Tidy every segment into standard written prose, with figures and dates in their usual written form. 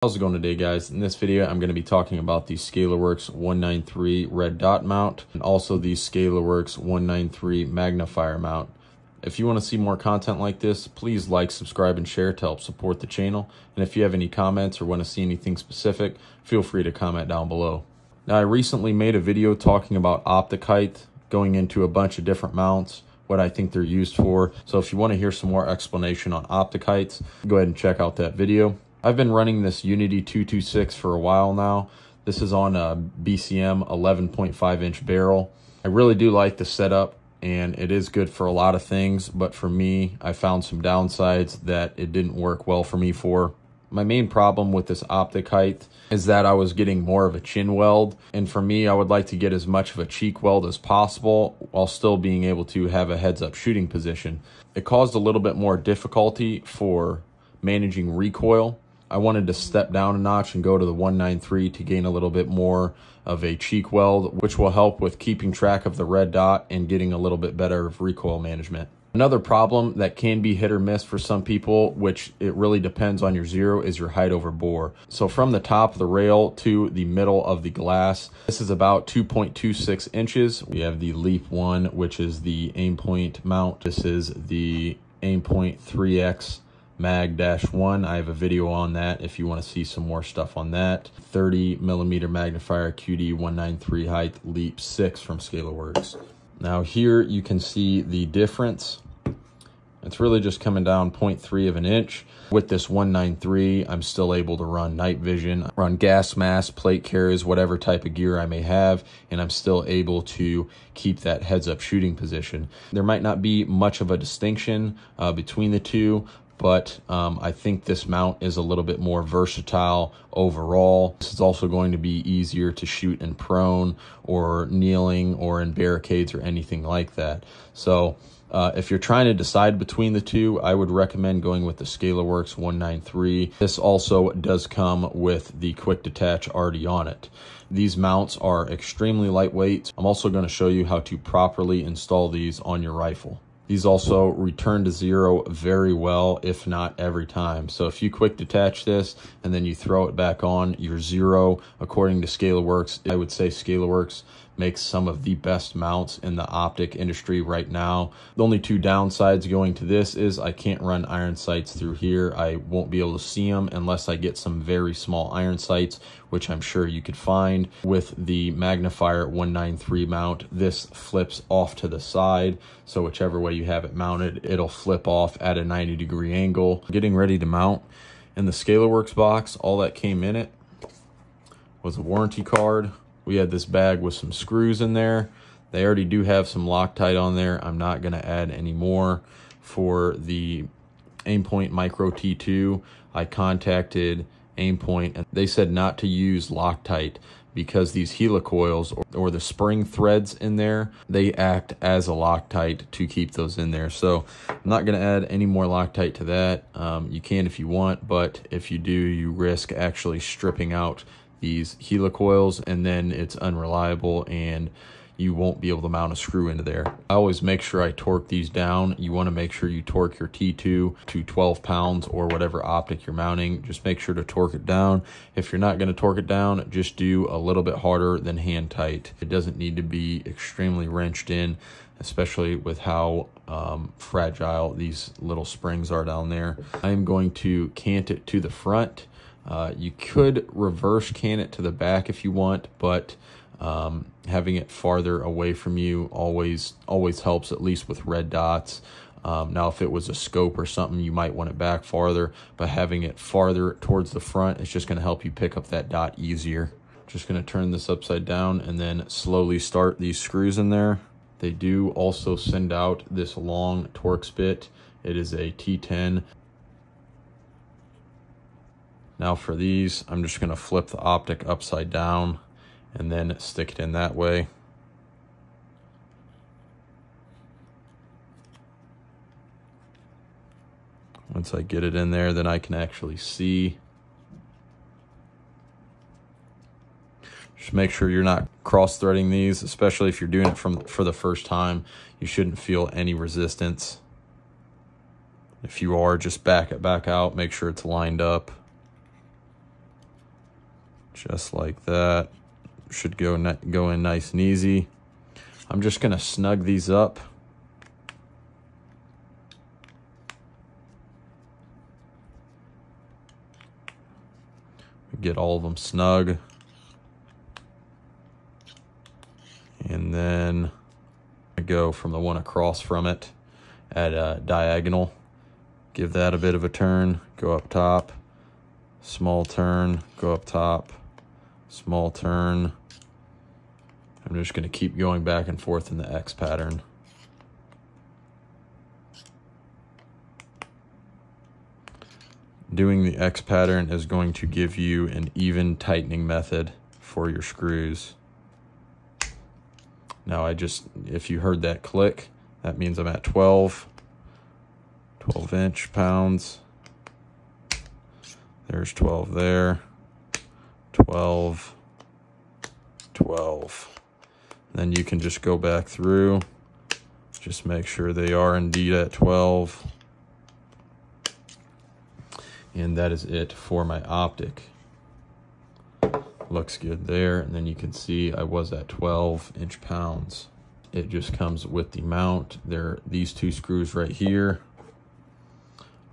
How's it going today, guys? In this video, I'm going to be talking about the Scalarworks 193 red dot mount and also the Scalarworks 193 magnifier mount. If you want to see more content like this, please like, subscribe, and share to help support the channel. And if you have any comments or want to see anything specific, feel free to comment down below. Now, I recently made a video talking about optic height, going into a bunch of different mounts, what I think they're used for. So if you want to hear some more explanation on optic heights, go ahead and check out that video. I've been running this Unity 226 for a while now. This is on a BCM 11.5 inch barrel. I really do like the setup and it is good for a lot of things, but for me, I found some downsides that it didn't work well for me for. My main problem with this optic height is that I was getting more of a chin weld, and for me, I would like to get as much of a cheek weld as possible while still being able to have a heads-up shooting position. It caused a little bit more difficulty for managing recoil. I wanted to step down a notch and go to the 193 to gain a little bit more of a cheek weld, which will help with keeping track of the red dot and getting a little bit better of recoil management. Another problem that can be hit or miss for some people, which it really depends on your zero, is your height over bore. So from the top of the rail to the middle of the glass, this is about 2.26 inches. We have the Leap 1, which is the aim point mount. This is the aim point 3X Mag-1. I have a video on that if you want to see some more stuff on that. 30 millimeter magnifier QD 193 height Leap 6 from Scalarworks. Now here you can see the difference. It's really just coming down 0.3 of an inch. With this 193, I'm still able to run night vision, run gas mask, plate carriers, whatever type of gear I may have, and I'm still able to keep that heads-up shooting position. There might not be much of a distinction between the two, but I think this mount is a little bit more versatile overall. This is also going to be easier to shoot in prone or kneeling or in barricades or anything like that. So if you're trying to decide between the two, I would recommend going with the Scalarworks 193. This also does come with the quick detach already on it. These mounts are extremely lightweight. I'm also going to show you how to properly install these on your rifle. These also return to zero very well, if not every time. So if you quick detach this and then you throw it back on, your zero, according to Scalarworks, I would say Scalarworks makes some of the best mounts in the optic industry right now. The only two downsides going to this is I can't run iron sights through here. I won't be able to see them unless I get some very small iron sights, which I'm sure you could find. With the Magnifier 193 mount, this flips off to the side, so whichever way you have it mounted, it'll flip off at a 90-degree angle. Getting ready to mount. In the Scalarworks box, all that came in it was a warranty card. We had this bag with some screws in there. They already do have some Loctite on there. I'm not going to add any more. For the Aimpoint Micro T2, I contacted Aimpoint and they said not to use Loctite because these helicoils or the spring threads in there, they act as a Loctite to keep those in there. So I'm not going to add any more Loctite to that. You can if you want, but if you do, you risk actually stripping out these helicoils and then it's unreliable and you won't be able to mount a screw into there. I always make sure I torque these down. You want to make sure you torque your T2 to 12 pounds or whatever optic you're mounting. Just make sure to torque it down. If you're not going to torque it down, just do a little bit harder than hand tight. It doesn't need to be extremely wrenched in, especially with how fragile these little springs are down there. I'm going to cant it to the front. You could reverse can it to the back if you want, but having it farther away from you always helps, at least with red dots. Now, if it was a scope or something, you might want it back farther, but having it farther towards the front is just going to help you pick up that dot easier. Just going to turn this upside down and then slowly start these screws in there. They do also send out this long Torx bit. It is a T10. Now for these, I'm just going to flip the optic upside down and then stick it in that way. Once I get it in there, then I can actually see. Just make sure you're not cross-threading these, especially if you're doing it for the first time. You shouldn't feel any resistance. If you are, just back it back out, make sure it's lined up. Just like that. Should go in nice and easy. I'm just gonna snug these up. Get all of them snug. And then I go from the one across from it at a diagonal. Give that a bit of a turn, go up top, small turn, go up top, small turn. I'm just going to keep going back and forth in the X pattern. Doing the X pattern is going to give you an even tightening method for your screws. Now if you heard that click, that means I'm at 12 inch pounds. There's 12 there, 12, 12. Then you can just go back through, just make sure they are indeed at 12. And that is it for my Optic. Looks good there, and then you can see I was at 12 inch pounds. It just comes with the mount. These two screws right here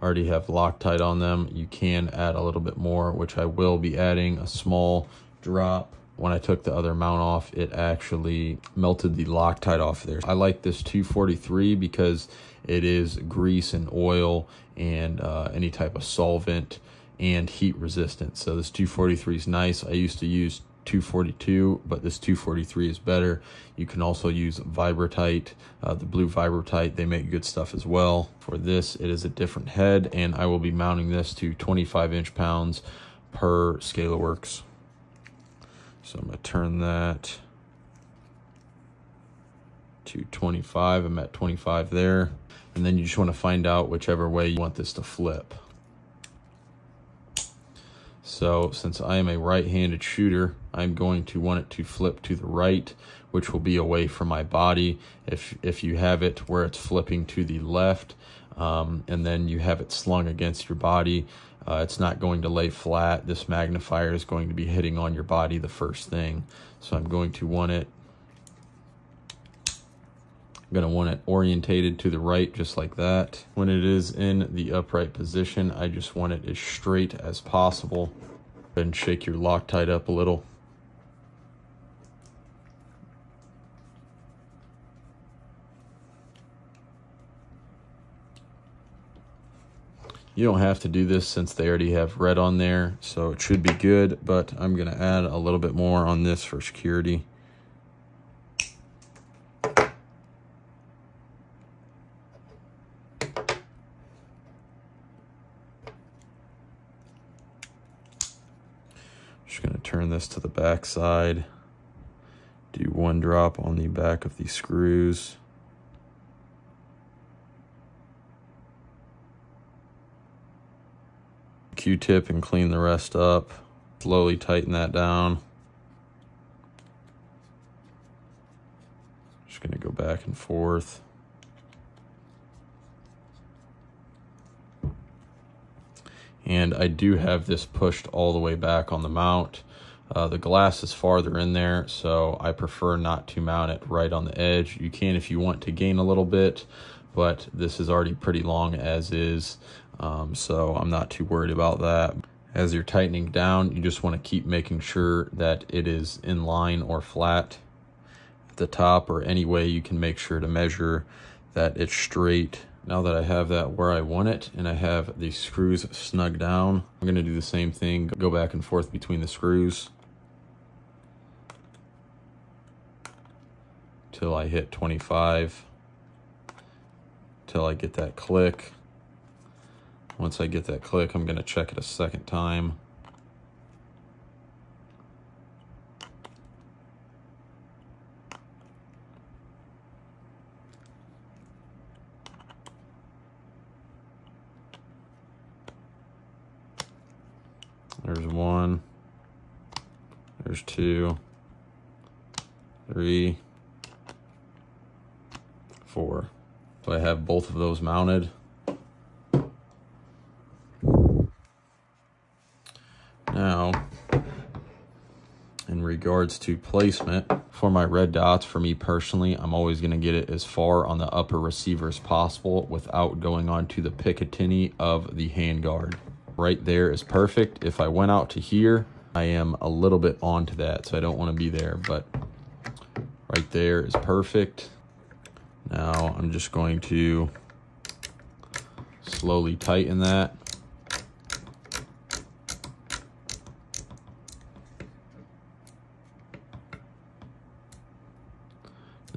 already have Loctite on them. You can add a little bit more, which I will be adding a small drop. When I took the other mount off, it actually melted the Loctite off there. I like this 243 because it is grease and oil and any type of solvent and heat resistant. So this 243 is nice. I used to use 242, but this 243 is better. You can also use Vibratite, the blue Vibratite. They make good stuff as well. For this, it is a different head, and I will be mounting this to 25 inch pounds per Scalarworks. So I'm going to turn that to 25. I'm at 25 there. And then you just want to find out whichever way you want this to flip. So since I am a right-handed shooter, I'm going to want it to flip to the right, which will be away from my body. If you have it where it's flipping to the left, and then you have it slung against your body, it's not going to lay flat. This magnifier is going to be hitting on your body the first thing. So I'm going to want it orientated to the right, just like that. When it is in the upright position, I just want it as straight as possible. And shake your Loctite up a little. You don't have to do this since they already have red on there, so it should be good, but I'm gonna add a little bit more on this for security. Just gonna turn this to the back side, do one drop on the back of these screws. Q-tip and clean the rest up. Slowly tighten that down. Just gonna go back and forth. And I do have this pushed all the way back on the mount. The glass is farther in there, so I prefer not to mount it right on the edge. You can if you want to gain a little bit, but this is already pretty long as is, so I'm not too worried about that. As you're tightening down, you just want to keep making sure that it is in line or flat at the top, or any way you can make sure to measure that it's straight. Now that I have that where I want it and I have the screws snug down, I'm going to do the same thing, go back and forth between the screws till I hit 25, till I get that click. Once I get that click, I'm going to check it a second time. There's 1, there's 2, 3, 4. So I have both of those mounted. Now, regards to placement for my red dots, for me personally, I'm always going to get it as far on the upper receiver as possible without going onto the Picatinny of the handguard. Right there is perfect. If I went out to here, I am a little bit onto that, so I don't want to be there, but right there is perfect. Now I'm just going to slowly tighten that.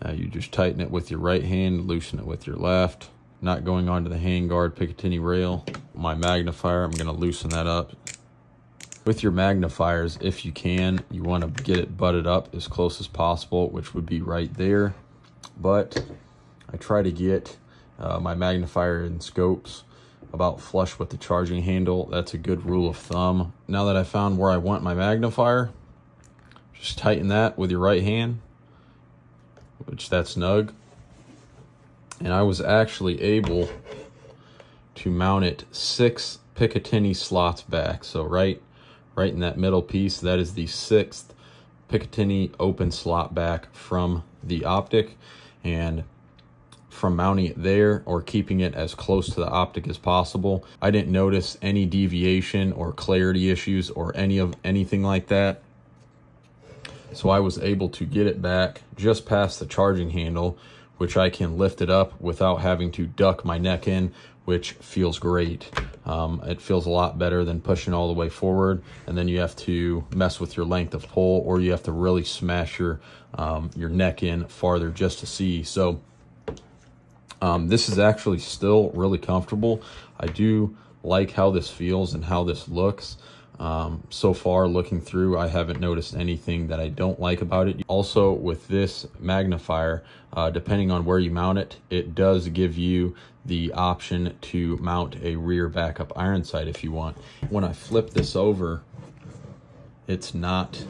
Now you just tighten it with your right hand, loosen it with your left. Not going onto the handguard Picatinny rail. My magnifier, I'm gonna loosen that up. With your magnifiers, if you can, you wanna get it butted up as close as possible, which would be right there. But I try to get my magnifier and scopes about flush with the charging handle. That's a good rule of thumb. Now that I found where I want my magnifier, just tighten that with your right hand, which that's snug. And I was actually able to mount it 6 Picatinny slots back. So right in that middle piece, that is the 6th Picatinny open slot back from the Optic. And from mounting it there or keeping it as close to the Optic as possible, I didn't notice any deviation or clarity issues or anything like that. So I was able to get it back just past the charging handle, which I can lift it up without having to duck my neck in, which feels great. It feels a lot better than pushing all the way forward, and then you have to mess with your length of pull, or you have to really smash your neck in farther just to see. So this is actually still really comfortable. I do like how this feels and how this looks. So far, looking through, I haven't noticed anything that I don't like about it. Also, with this magnifier, depending on where you mount it, it does give you the option to mount a rear backup iron sight if you want. When I flip this over, it's not,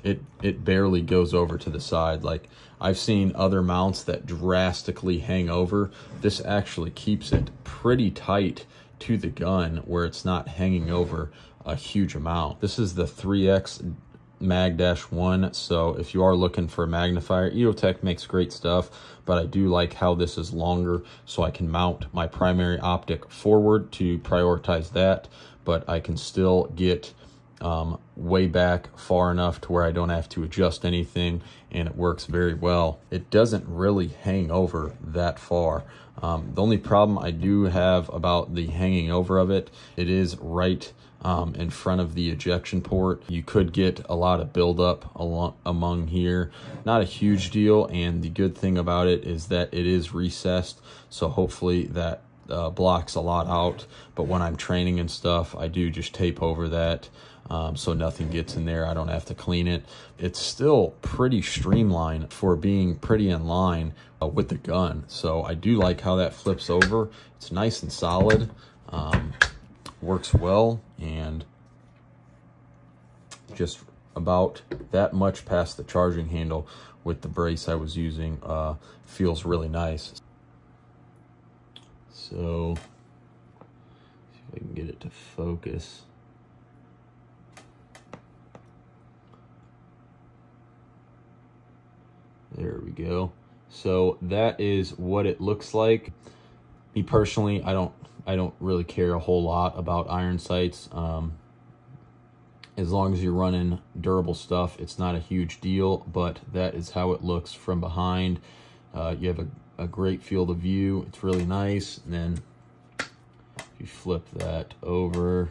it barely goes over to the side. Like, I've seen other mounts that drastically hang over. This actually keeps it pretty tight to the gun where it's not hanging over a huge amount. This is the 3X Mag-1, so if you are looking for a magnifier, EOTech makes great stuff, but I do like how this is longer, so I can mount my primary optic forward to prioritize that, but I can still get way back far enough to where I don't have to adjust anything, and it works very well. It doesn't really hang over that far. The only problem I do have about the hanging over of it, it is right in front of the ejection port. You could get a lot of buildup among here. Not a huge deal, and the good thing about it is that it is recessed, so hopefully that blocks a lot out. But when I'm training and stuff, I do just tape over that so nothing gets in there. I don't have to clean it. It's still pretty streamlined for being pretty in line with the gun. So I do like how that flips over. It's nice and solid, works well, and just about that much past the charging handle with the brace I was using. Feels really nice. So see if I can get it to focus. There we go. So that is what it looks like. Me personally, I don't really care a whole lot about iron sights. As long as you're running durable stuff, it's not a huge deal, but that is how it looks from behind. You have a great field of view. It's really nice. And then if you flip that over,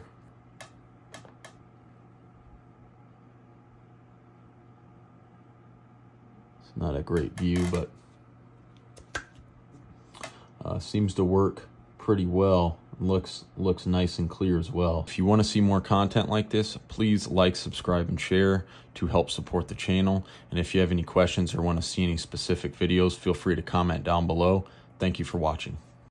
it's not a great view, but seems to work pretty well. Looks nice and clear as well. If you want to see more content like this, please like, subscribe, and share to help support the channel. And if you have any questions or want to see any specific videos, feel free to comment down below. Thank you for watching.